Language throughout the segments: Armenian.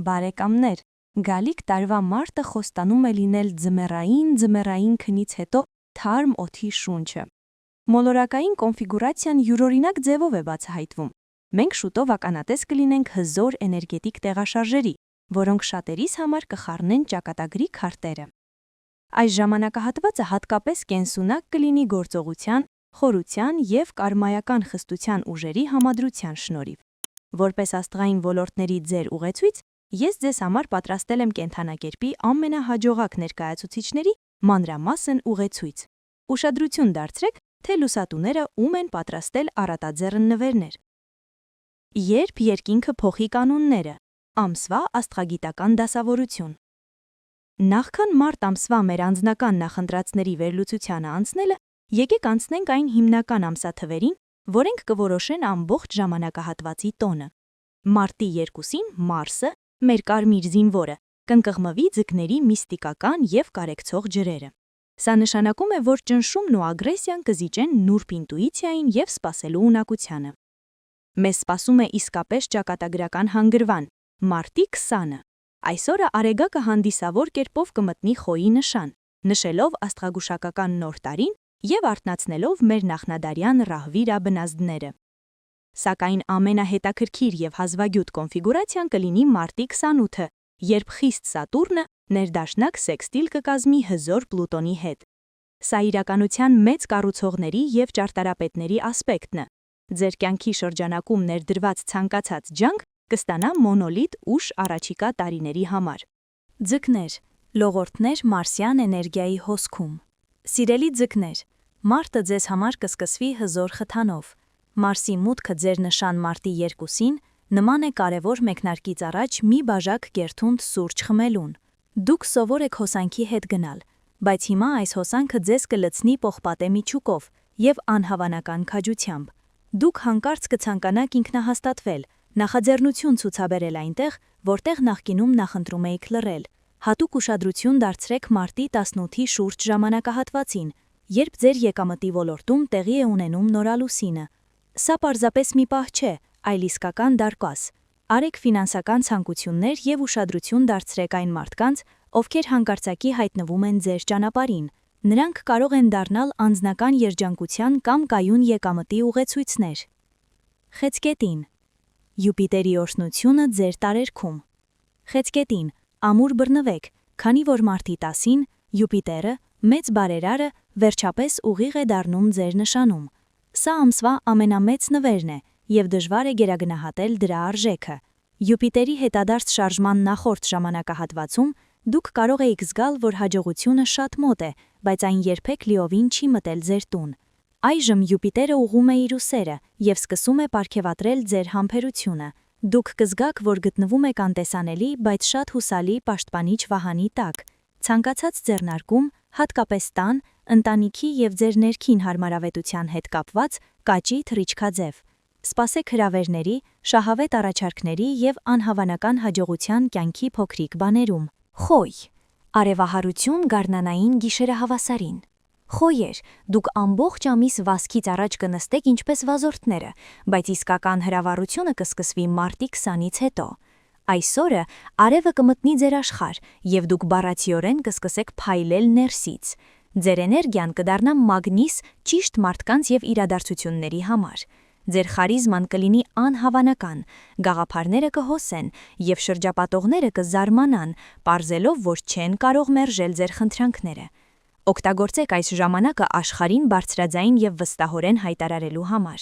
Բարեկամներ, գալիք տարվա մարտը խոստանում է լինել ձմեռային քնից հետո թարմ օդի շունչը։ Մոլորակային կոնֆիգուրացիան յուրօրինակ ձևով է բացահայտվում։ Մենք շուտով ականատես կլինենք հզոր էներգետիկ տեղաշարժերի, որոնք շատերիս համար կխառնեն ճակատագրի քարտերը։ Այս ժամանակահատվածը հատկապես կենսունակ կլինի գործողության, խորության և կարմայական խստության ուժերի համադրության շնորհիվ։ Որպես աստղային ոլորտների ձեր ուղեցույց, ես ձեզ համար պատրաստել եմ կենդանակերպի ամենահաջողակ ներկայացուցիչների մանրամասն ուղեցույց։ Ուշադրություն դարձրեք, թե լուսատուները ում են պատրաստել առատաձեռն նվերներ։ Երբ երկինքը փոխի կանոնները։ Ամսվա աստղագիտական դասավորություն։ Նախքան մարտ ամսվա մեր անձնական նախընտրածների վերլուծությանը անցնելը, եկեք անցնենք այն հիմնական ամսաթվերին, որոնք կորոշեն ամբողջ ժամանակահատվածի տոնը։ Մարտի 2-ին Մարսը, մեր կարմիր զինվորը, կընկղմվի ձկների միստիկական և կարեկցող ջրերը։ Սա նշանակում է, որ ճնշումն ու ագրեսիան կզիջեն նուրբ ինտուիցիային և սպասելու ունակությանը։ Մեզ սպասում է իսկապես ճակատագրական հանգրվան, մարտի 20-ը։ Այսօրը Արեգակը հանդիսավոր կերպով կմտնի խոյի նշան, նշելով աստղագուշակական նոր տարին և արթնացնելով մեր նախնադարյան ռահվիրա-բնազդները։ Սակայն ամենահետաքրքիր և հազվագյուտ կոնֆիգուրացիան կլինի մարտի 28-ը, երբ խիստ Սատուրնը ներդաշնակ սեքստիլ կկազմի հզոր Պլուտոնի հետ։ Սա իրականության մեծ կառուցողների և ճարտարապետների ասպեկտն է։ Ձեր կյանքի շրջանակում ներդրված ցանկացած ջանք կստանա մոնոլիտ ուժ առաջիկա տարիների համար։ Ձկներ, լողորդներ մարսյան էներգիայի հոսքում։ Սիրելի ձկներ, մարտը ձեզ համար կսկսվի հզոր խթանով։ Մարսի մուտքը ձեր նշան մարտի 2-ին նման է կարևոր մեկնարկից առաջ մի բաժակ գերթունդ սուրճ խմելուն։ Դուք սովոր եք հոսանքի հետ գնալ, բայց հիմա այս հոսանքը ձեզ կլցնի պողպատե միջուկով և անհավանական քաջությամբ։ Դուք հանկարծ կցանկանաք ինքնահաստատվել, նախաձեռնություն ցուցաբերել այնտեղ, որտեղ նախկինում նախընտրում էիք լռել։ Հատուկ ուշադրություն դարձրեք մարտի 18-ի շուրջ ժամանակահատվածին, երբ ձեր եկամտի ոլորտում տեղի է ունենում նորալուսինը։ Սա պարզապես մի պահ չէ, այլ իսկական դարկաս։ Արեք ֆինանսական ցանկություններ և ուշադրություն դարձրեք այն մարդկանց, ովքեր հանկարծակի հայտնվում են ձեր ճանապարհին։ Նրանք կարող են դառնալ անձնական երջանկության կամ կայուն եկամտի ուղեցույցներ։ Խեցգետին։ Յուպիտերի օրհնությունը ձեր տարերքում։ Խեցգետին, ամուր բռնվեք, քանի որ մարտի 10-ին Յուպիտերը, մեծ բարերարը, վերջապես ուղիղ է դառնում ձեր նշանում։ Սա ամսվա ամենամեծ նվերն է, և դժվար է գերագնահատել դրա արժեքը։ Յուպիտերի հետադարձ շարժման նախորդ ժամանակահատվածում դուք կարող եք զգալ, որ հաջողությունը շատ մոտ է, բայց այն երբեք լիովին չի մտել ձեր տուն։ Այժմ Յուպիտերը ուղղում է իր ուսերը և սկսում է պարգևատրել ձեր համբերությունը։ Դուք կզգաք, որ գտնվում եք անտեսանելի, բայց շատ հուսալի պաշտպանիչ վահանի տակ։ Ցանկացած ձեռնարկում, հատկապես տան, ընտանիքի և ձեր ներքին հարմարավետության հետ կապված, կաճի թռիչքաձև։ Սպասեք հրավերների, շահավետ առաջարկների և անհավանական հաջողության կյանքի փոքրիկ բաներում։ Խոյ։ Արևահարություն գարնանային գիշերահավասարին։ Խոյեր, դուք ամբողջ ամիս վազքից առաջ կնստեք ինչպես վազորդները, բայց իսկական հրավառությունը կսկսվի մարտի 20-ից հետո։ Այսօրը արևը կմտնի ձեր աշխարհ, և դուք բառացիորեն կսկսեք փայլել ներսից։ Ձեր էներգիան կդառնա մագնիս ճիշտ մարդկանց և իրադարձությունների համար։ Ձեր խարիզման կլինի անհավանական, գաղափարները կհոսեն, և շրջապատողները կզարմանան, պարզելով, որ չեն կարող մերժել ձեր խնդրանքները։ Օգտագործեք այս ժամանակը աշխարհին բարձրաձայն և վստահորեն հայտարարելու համար։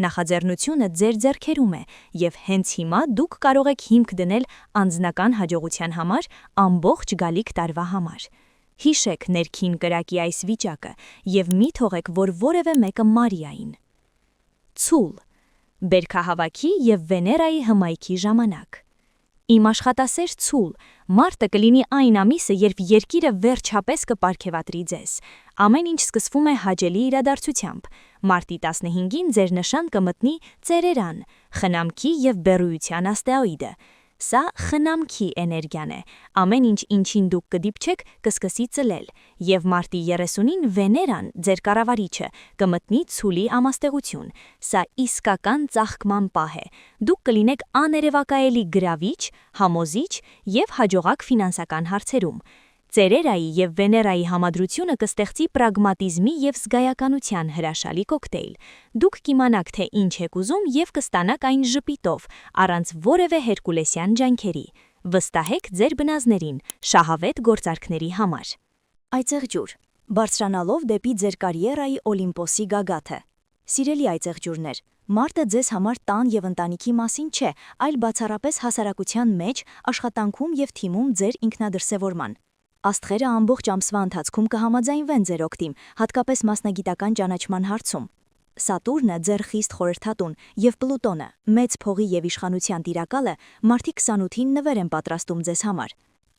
Նախաձեռնությունը ձեր ձեռքերում է, և հենց հիմա դուք կարող եք հիմք դնել անձնական հաջողության համար ամբողջ գալիք տարվա համար։ Հիշեք ներքին կրակի այս վիճակը և մի թողեք, որ որևէ մեկը մարի այն։ Ցուլ։ Բերքահավաքի և Վեներայի հմայքի ժամանակ։ Իմ աշխատասեր ցուլ, մարտը կլինի այն ամիսը, երբ երկիրը վերջապես կպարգևատրի ձեզ։ Ամեն ինչ սկսվում է հաճելի իրադարձությամբ։ Մարտի 15-ին ձեր նշան կմտնի ծերերան, խնամքի և բեռուության աստեոիդը։ Սա խնամքի էներգիան է, ամեն ինչին դուք կդիպչեք կսկսի ծլել, և մարտի 30-ին Վեներան, ձեր կառավարիչը, կմտնի ցուլի ամաստեղություն, սա իսկական ծաղկման պահ է, դուք կլինեք աներևակայելի գրավիչ, համոզիչ և հաջողակ ֆինանսական հարցերում, Ծերերայի և Վեներայի համադրությունը կստեղծի պրագմատիզմի և զգայականության հրաշալի կոկտեյլ, դուք կիմանաք, թե ինչ եք ուզում և կստանաք այն ժպիտով, առանց որևէ հերկուլեսյան ջանքերի, վստահեք ձեր բնազներին, շահավետ գործարքների համար։ Այծեղջուր, բարձրանալով դեպի ձեր կարիերայի Օլիմպոսի գագաթը։ Սիրելի այծեղջուրներ, մարտը ձեզ համար տան և ընտանիքի մասին չէ, այլ բացառապես հասարակության մեջ, աշխատանքում և թիմում ձեր ինքնադրսևորման։ Աստղերը ամբողջ ամսվա ընթացքում կհամաձայնվեն ձեր օգտին, հատկապես մասնագիտական ճանաչման հարցում։ Սատուրնը, ձեր խիստ խորհրդատուն, և Պլուտոնը, մեծ փողի և իշխանության տիրակալը, մարտի 28-ին նվեր են պատրաստում ձեզ համար։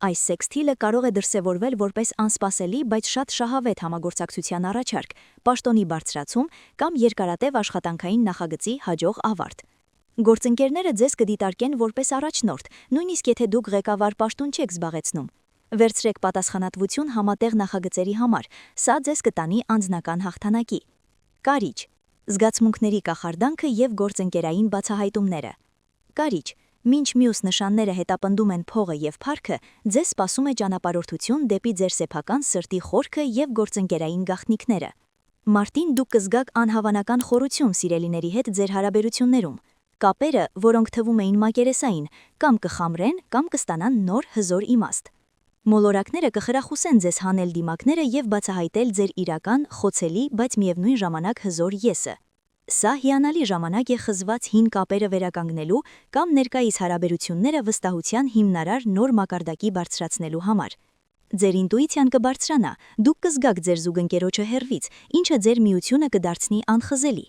Այս սեքսթիլը կարող է դրսևորվել որպես անսպասելի, բայց շատ շահավետ համագործակցության առաջարկ, պաշտոնի բարձրացում կամ երկարատև աշխատանքային նախագծի հաջող ավարտ։ Գործընկերները ձեզ կդիտարկեն որպես առաջնորդ, նույնիսկ եթե դուք ղեկավար պաշտոն չեք զբաղեցնում։ Վերցրեք պատասխանատվություն համատեղ նախագծերի համար, սա ձեզ կտանի անձնական հաղթանակի։ Կարիճ, զգացմունքների կախարդանքը և գործընկերային բացահայտումները։ Կարիճ, մինչ մյուս նշանները հետապնդում են փողը և փառքը, ձեզ սպասում է ճանապարհորդություն դեպի ձեր սեփական սրտի խորքը և գործընկերային գաղտնիքները։ Մարտին դուք կզգաք անհավանական խորություն սիրելիների հետ ձեր հարաբերություններում։ Կապերը, որոնք թվում էին մակերեսային, կամ կխամրեն, կամ կստանան նոր հզոր իմաստ։ Մոլորակները կխրախուսեն ձեզ հանել դիմակները և բացահայտել ձեր իրական, խոցելի, բայց միևնույն ժամանակ հզոր եսը։ Սա հիանալի ժամանակ է խզված հին կապերը վերականգնելու կամ ներկայիս հարաբերությունները վստահության հիմնարար նոր մակարդակի բարձրացնելու համար։ Ձեր ինտուիցիան կբարձրանա, դուք կզգաք ձեր զուգընկերոջը հեռվից, ինչը ձեր միությունը կդարձնի անխզելի։